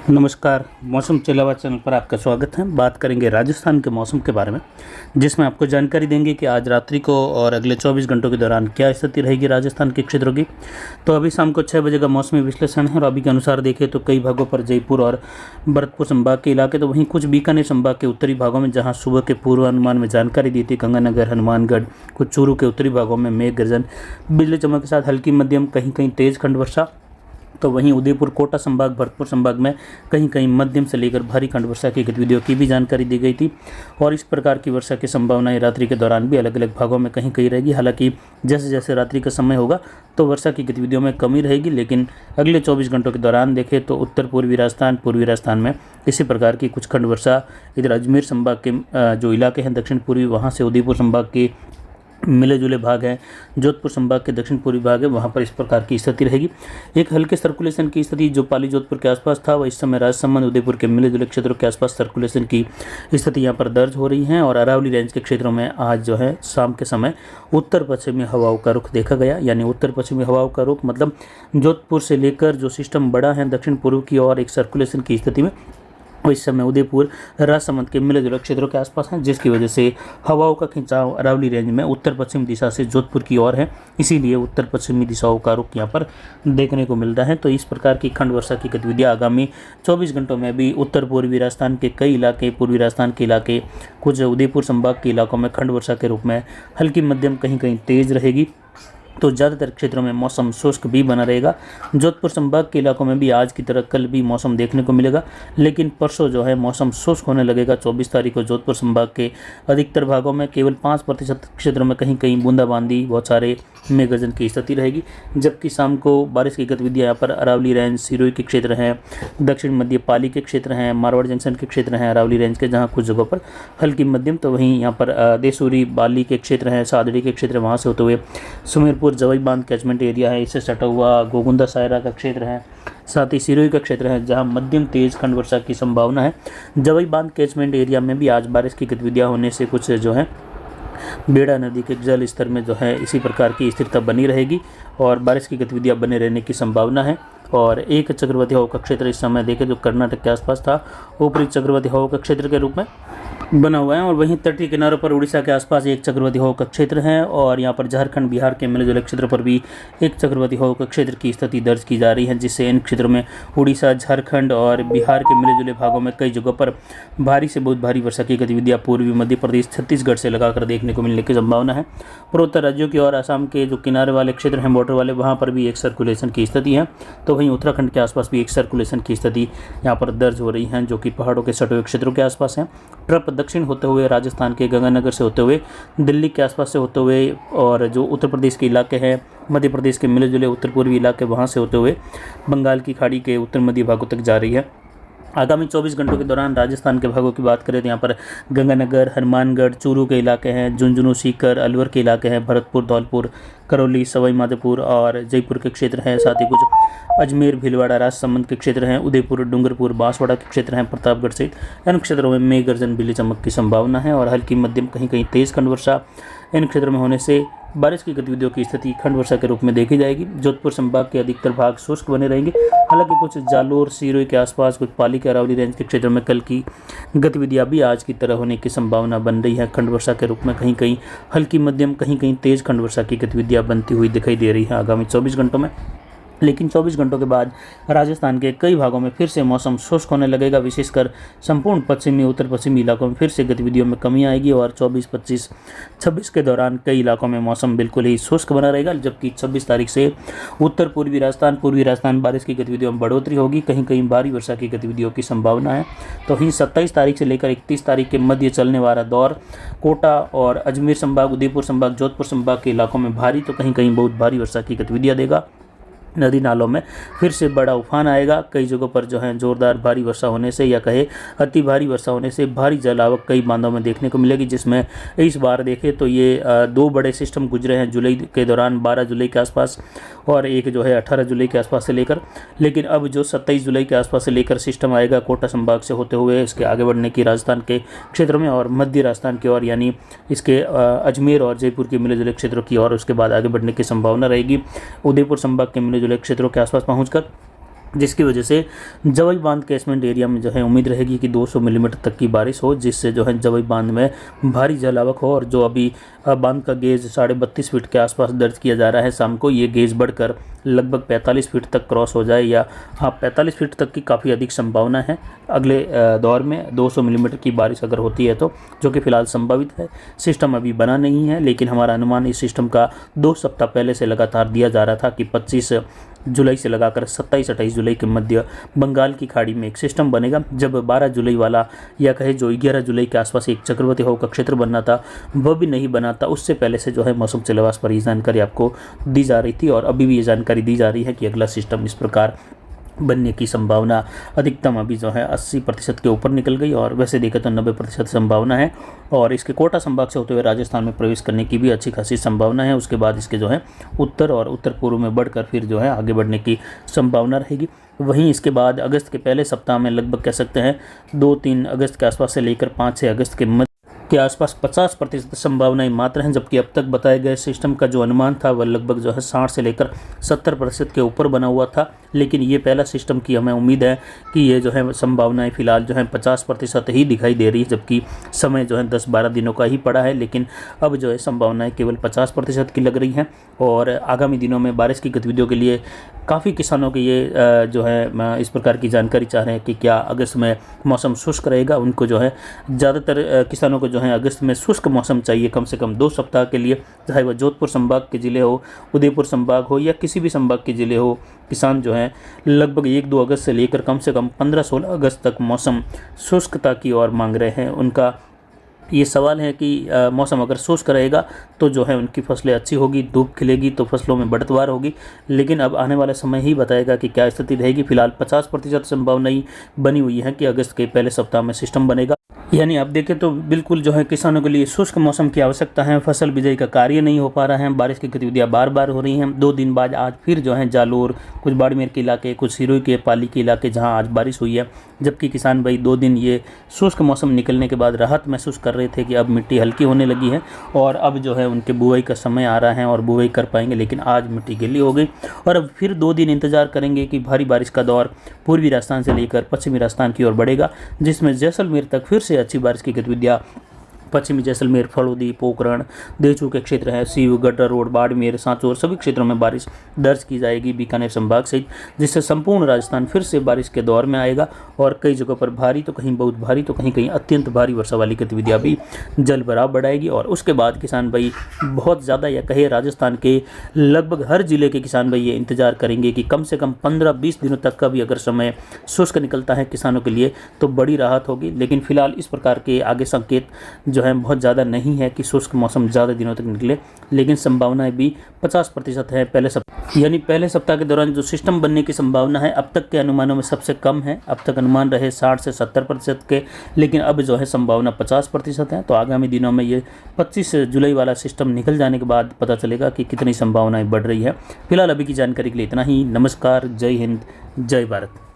नमस्कार। मौसम चलावा चैनल पर आपका स्वागत है। बात करेंगे राजस्थान के मौसम के बारे में, जिसमें आपको जानकारी देंगे कि आज रात्रि को और अगले 24 घंटों के दौरान क्या स्थिति रहेगी राजस्थान के क्षेत्रों की। तो अभी शाम को 6 बजे का मौसमी विश्लेषण है और अभी के अनुसार देखें तो कई भागों पर जयपुर और भरतपुर संभाग के इलाके, तो वहीं कुछ बीकानेर संभाग के उत्तरी भागों में जहाँ सुबह के पूर्वानुमान में जानकारी दी थी, गंगानगर, हनुमानगढ़, कुछ चूरू के उत्तरी भागों में मेघ गर्जन, बिजली चमक के साथ हल्की मध्यम कहीं कहीं तेज खंड वर्षा। तो वहीं उदयपुर, कोटा संभाग, भरतपुर संभाग में कहीं कहीं मध्यम से लेकर भारी खंड वर्षा की गतिविधियों की भी जानकारी दी गई थी। और इस प्रकार की वर्षा की संभावनाएं रात्रि के दौरान भी अलग अलग भागों में कहीं कहीं रहेगी। हालांकि जैसे जैसे रात्रि का समय होगा तो वर्षा की गतिविधियों में कमी रहेगी, लेकिन अगले 24 घंटों के दौरान देखें तो उत्तर पूर्वी राजस्थान में इसी प्रकार की कुछ खंड वर्षा इधर अजमेर संभाग के जो इलाके हैं दक्षिण पूर्वी, वहाँ से उदयपुर संभाग के मिले जुले भाग हैं, जोधपुर संभाग के दक्षिण पूर्वी भाग है, वहाँ पर इस प्रकार की स्थिति रहेगी। एक हल्के सर्कुलेशन की स्थिति जो पाली जोधपुर के आसपास था, वह इस समय राजसमंद, उदयपुर के मिले जुले क्षेत्रों के आसपास सर्कुलेशन की स्थिति यहाँ पर दर्ज हो रही है। और अरावली रेंज के क्षेत्रों में आज जो है शाम के समय उत्तर पश्चिमी हवाओं का रुख देखा गया। यानी उत्तर पश्चिमी हवाओं का रुख मतलब जोधपुर से लेकर जो सिस्टम बड़ा है दक्षिण पूर्व की ओर एक सर्कुलेशन की स्थिति में, इस समय उदयपुर, राजसमंद के मिले जुले क्षेत्रों के आसपास हैं, जिसकी वजह से हवाओं का खिंचाव अरावली रेंज में उत्तर पश्चिम दिशा से जोधपुर की ओर है। इसीलिए उत्तर पश्चिमी दिशाओं का रुख यहाँ पर देखने को मिल रहा है। तो इस प्रकार की खंड वर्षा की गतिविधियाँ आगामी 24 घंटों में भी उत्तर पूर्वी राजस्थान के कई इलाके, पूर्वी राजस्थान के इलाके, कुछ उदयपुर संभाग के इलाकों में खंड वर्षा के रूप में हल्की मध्यम कहीं कहीं तेज रहेगी। तो ज़्यादातर क्षेत्रों में मौसम शुष्क भी बना रहेगा। जोधपुर संभाग के इलाकों में भी आज की तरह कल भी मौसम देखने को मिलेगा, लेकिन परसों जो है मौसम शुष्क होने लगेगा। 24 तारीख को जोधपुर संभाग के अधिकतर भागों में केवल 5% क्षेत्रों में कहीं कहीं बूंदाबांदी, बहुत सारे मेघ गर्जन की स्थिति रहेगी। जबकि शाम को बारिश की गतिविधियाँ यहाँ पर अरावली रेंज, सिरोही के क्षेत्र हैं, दक्षिण मध्य पाली के क्षेत्र हैं, मारवाड़ जंक्शन के क्षेत्र हैं अरावली रेंज के, जहाँ कुछ जगहों पर हल्की मध्यम, तो वहीं यहाँ पर देसूरी, बाली के क्षेत्र हैं, सादड़ी के क्षेत्र, वहाँ से होते हुए सुमेरपुर, जवई बांध कैचमेंट एरिया है, इससे सटा हुआ गोगुंदा सायरा का क्षेत्र है, साथ ही सिरोही का क्षेत्र है, जहां मध्यम तेज खंड वर्षा की संभावना है। जवई बांध कैचमेंट एरिया में भी आज बारिश की गतिविधियां होने से कुछ जो है बेड़ा नदी के जल स्तर में जो है इसी प्रकार की स्थिरता बनी रहेगी और बारिश की गतिविधियां बने रहने की संभावना है। और एक चक्रवाती हवा का क्षेत्र इस समय देखें जो कर्नाटक के आसपास था, ऊपरी चक्रवाती हवा का क्षेत्र के रूप में बना हुआ है। और वहीं तटीय किनारों पर उड़ीसा के आसपास एक चक्रवाती हवा का क्षेत्र है और यहाँ पर झारखंड, बिहार के मिले जुले क्षेत्र पर भी एक चक्रवाती हवा का क्षेत्र की स्थिति दर्ज की जा रही है, जिससे इन क्षेत्रों में उड़ीसा, झारखंड और बिहार के मिले जुले भागों में कई जगहों पर भारी से बहुत भारी वर्षा की गतिविधियाँ पूर्वी मध्य प्रदेश, छत्तीसगढ़ से लगाकर देखने को मिलने की संभावना है। पूर्वोत्तर राज्यों की और असम के जो किनारे वाले क्षेत्र हैं, बॉर्डर वाले, वहाँ पर भी एक सर्कुलेशन की स्थिति है। तो वहीं उत्तराखंड के आसपास भी एक सर्कुलेशन की स्थिति यहाँ पर दर्ज हो रही है, जो कि पहाड़ों के सटे हुए क्षेत्रों के आसपास है। ट्रप दक्षिण होते हुए राजस्थान के गंगानगर से होते हुए दिल्ली के आसपास से होते हुए और जो उत्तर प्रदेश के इलाके हैं, मध्य प्रदेश के मिले जुले उत्तर पूर्वी इलाके, वहाँ से होते हुए बंगाल की खाड़ी के उत्तर मध्य भागों तक जा रही है। आगामी 24 घंटों के दौरान राजस्थान के भागों की बात करें तो यहाँ पर गंगानगर, हनुमानगढ़, चूरू के इलाके हैं, झुंझुनू, सीकर, अलवर के इलाके हैं, भरतपुर, धौलपुर, करौली, सवाई माधोपुर और जयपुर के क्षेत्र हैं, साथ ही कुछ अजमेर, भीलवाड़ा, राजसमंद के क्षेत्र हैं, उदयपुर, डूंगरपुर, बांसवाड़ा के क्षेत्र हैं, प्रतापगढ़ सहित इन क्षेत्रों में मेघ गर्जन, बिजली चमक की संभावना है और हल्की मध्यम कहीं कहीं तेज खंड वर्षा इन क्षेत्रों में होने से बारिश की गतिविधियों की स्थिति खंड वर्षा के रूप में देखी जाएगी। जोधपुर संभाग के अधिकतर भाग शुष्क बने रहेंगे। हालांकि कुछ जालोर, सिरोही के आसपास, कुछ पाली के अरावली रेंज के क्षेत्रों में कल की गतिविधियां भी आज की तरह होने की संभावना बन रही है। खंड वर्षा के रूप में कहीं कहीं हल्की मध्यम, कहीं कहीं तेज खंड वर्षा की गतिविधियां बनती हुई दिखाई दे रही है आगामी 24 घंटों में। लेकिन 24 घंटों के बाद राजस्थान के कई भागों में फिर से मौसम शुष्क होने लगेगा। विशेषकर संपूर्ण पश्चिमी, उत्तर पश्चिमी इलाकों में फिर से गतिविधियों में कमी आएगी और 24, 25, 26 के दौरान कई इलाकों में मौसम बिल्कुल ही शुष्क बना रहेगा। जबकि 26 तारीख से उत्तर पूर्वी राजस्थान, पूर्वी राजस्थान बारिश की गतिविधियों में बढ़ोतरी होगी, कहीं कहीं भारी वर्षा की गतिविधियों की संभावना है। तो वहीं 27 तारीख से लेकर 31 तारीख के मध्य चलने वाला दौर कोटा और अजमेर संभाग, उदयपुर संभाग, जोधपुर संभाग के इलाकों में भारी तो कहीं कहीं बहुत भारी वर्षा की गतिविधियाँ देगा। नदी नालों में फिर से बड़ा उफान आएगा। कई जगहों पर जो है जोरदार भारी वर्षा होने से या कहे अति भारी वर्षा होने से भारी जल आवक कई बांधों में देखने को मिलेगी, जिसमें इस बार देखें तो ये दो बड़े सिस्टम गुजरे हैं जुलाई के दौरान, 12 जुलाई के आसपास और एक जो है 18 जुलाई के आसपास से लेकर। लेकिन अब जो 27 जुलाई के आसपास से लेकर सिस्टम आएगा कोटा संभाग से होते हुए इसके आगे बढ़ने की राजस्थान के क्षेत्रों में और मध्य राजस्थान की ओर, यानी इसके अजमेर और जयपुर के मिले जुले क्षेत्रों की ओर उसके बाद आगे बढ़ने की संभावना रहेगी। उदयपुर संभाग के मिले जुले क्षेत्रों के आसपास पहुँचकर जिसकी वजह से जवई बांध कैचमेंट एरिया में जो है उम्मीद रहेगी कि 200 मिलीमीटर तक की बारिश हो, जिससे जो है जवई बांध में भारी जलावक हो। और जो अभी बांध का गेज 32.5 फीट के आसपास दर्ज किया जा रहा है शाम को, ये गेज बढ़कर लगभग 45 फीट तक क्रॉस हो जाए, या 45 फीट तक की काफ़ी अधिक संभावना है अगले दौर में 200 मिलीमीटर की बारिश अगर होती है तो, जो कि फिलहाल संभावित है। सिस्टम अभी बना नहीं है, लेकिन हमारा अनुमान इस सिस्टम का 2 सप्ताह पहले से लगातार दिया जा रहा था कि 25 जुलाई से लगाकर 27-28 जुलाई के मध्य बंगाल की खाड़ी में एक सिस्टम बनेगा। जब 12 जुलाई वाला, या कहे जो 11 जुलाई के आसपास एक चक्रवाती हवा का क्षेत्र बनना था, वह भी नहीं बना था। उससे पहले से जो है मौसम चलवास पर ये जानकारी आपको दी जा रही थी, और अभी भी ये जानकारी दी जा रही है कि अगला सिस्टम इस प्रकार बनने की संभावना अधिकतम अभी जो है 80% के ऊपर निकल गई, और वैसे देखें तो 90% संभावना है। और इसके कोटा संभाग से होते हुए राजस्थान में प्रवेश करने की भी अच्छी खासी संभावना है। उसके बाद इसके जो है उत्तर और उत्तर पूर्व में बढ़कर फिर जो है आगे बढ़ने की संभावना रहेगी। वहीं इसके बाद अगस्त के पहले सप्ताह में लगभग कह सकते हैं 2-3 अगस्त के आसपास से लेकर 5-6 अगस्त के आसपास 50% संभावनाएं मात्र हैं, जबकि अब तक बताए गए सिस्टम का जो अनुमान था वह लगभग जो है 60 से लेकर 70% के ऊपर बना हुआ था। लेकिन ये पहला सिस्टम की हमें उम्मीद है कि ये जो है संभावनाएं फिलहाल जो है 50% ही दिखाई दे रही है, जबकि समय जो है 10-12 दिनों का ही पड़ा है। लेकिन अब जो है संभावनाएं केवल 50% की लग रही हैं, और आगामी दिनों में बारिश की गतिविधियों के लिए काफ़ी किसानों के ये जो है इस प्रकार की जानकारी चाह रहे हैं कि क्या अगस्त में मौसम शुष्क रहेगा। उनको जो है ज़्यादातर किसानों को जो है अगस्त में शुष्क मौसम चाहिए कम से कम 2 सप्ताह के लिए, चाहे वह जोधपुर संभाग के ज़िले हो, उदयपुर संभाग हो, या किसी भी संभाग के ज़िले हो। किसान जो है लगभग 1-2 अगस्त से लेकर कम से कम 15-16 अगस्त तक मौसम शुष्कता की ओर मांग रहे हैं। उनका ये सवाल है कि मौसम अगर शुष्क रहेगा तो जो है उनकी फसलें अच्छी होगी, धूप खिलेगी तो फसलों में बढ़तवार होगी। लेकिन अब आने वाला समय ही बताएगा कि क्या स्थिति रहेगी। फिलहाल 50% संभावना ही बनी हुई है कि अगस्त के पहले सप्ताह में सिस्टम बनेगा। यानी आप देखें तो बिल्कुल जो है किसानों के लिए शुष्क मौसम की आवश्यकता है। फसल बिजाई का कार्य नहीं हो पा रहा है, बारिश की गतिविधियां बार बार हो रही हैं। 2 दिन बाद आज फिर जो है जालोर, कुछ बाड़मेर के इलाके, कुछ सिरोही के, पाली के इलाके जहां आज बारिश हुई है, जबकि किसान भाई 2 दिन ये शुष्क मौसम निकलने के बाद राहत महसूस कर रहे थे कि अब मिट्टी हल्की होने लगी है और अब जो है उनके बुआई का समय आ रहा है और बुआई कर पाएंगे। लेकिन आज मिट्टी गीली हो गई, और अब फिर 2 दिन इंतजार करेंगे कि भारी बारिश का दौर पूर्वी राजस्थान से लेकर पश्चिमी राजस्थान की ओर बढ़ेगा, जिसमें जैसलमेर तक फिर से अच्छी बारिश की गतिविधियां पश्चिमी जैसलमेर, फलोदी, पोखरण, देचू के क्षेत्र है, सीव, गड्डा रोड, बाड़मेर, सांचौर सभी क्षेत्रों में बारिश दर्ज की जाएगी, बीकानेर संभाग सहित, जिससे संपूर्ण राजस्थान फिर से बारिश के दौर में आएगा। और कई जगहों पर भारी तो कहीं बहुत भारी तो कहीं कहीं अत्यंत भारी वर्षा वाली गतिविधियां भी जल भराव बढ़ाएगी। और उसके बाद किसान भाई बहुत ज़्यादा, या कहे राजस्थान के लगभग हर जिले के किसान भाई ये इंतजार करेंगे कि कम से कम 15-20 दिनों तक का भी अगर समय शुष्क निकलता है किसानों के लिए तो बड़ी राहत होगी। लेकिन फिलहाल इस प्रकार के आगे संकेत जो है बहुत ज़्यादा नहीं है कि शुष्क मौसम ज़्यादा दिनों तक निकले, लेकिन संभावनाएं भी 50% है। पहले सप्ताह के दौरान जो सिस्टम बनने की संभावना है अब तक के अनुमानों में सबसे कम है। अब तक अनुमान रहे 60 से 70% के, लेकिन अब जो है संभावना 50% है। तो आगामी दिनों में ये 25 जुलाई वाला सिस्टम निकल जाने के बाद पता चलेगा कि कितनी संभावनाएं बढ़ रही है। फिलहाल अभी की जानकारी के लिए इतना ही। नमस्कार, जय हिंद, जय भारत।